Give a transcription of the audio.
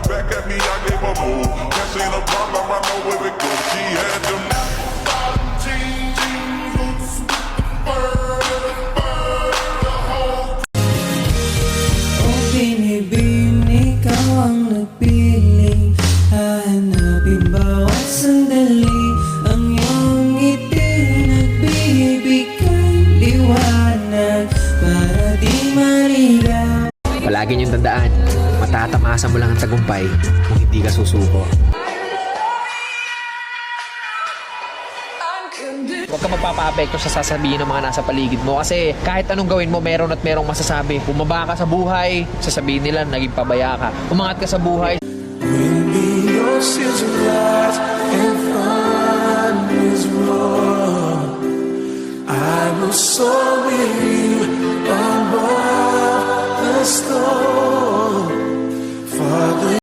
back at me, I gave a move. That ain't a problem, I know where it goes. She had them jeans, boots with the the whole. Oh binibini, ikaw ang nagpili. Hahanapin bawat sandali. Ang iyong ngiti nagbibigay liwanag para di maligaw. Palagi niyong tandaan, matatamasa mo lang ang tagumpay kung hindi ka susuko. Huwag ka magpapa-apekto sa sasabihin ng mga nasa paligid mo kasi kahit anong gawin mo, meron at merong masasabi. Bumaba ka sa buhay, sasabihin nila naging pabaya ka. Umangat ka sa buhay. When the oceans rise and thunders roar, I will soar with you above the storm.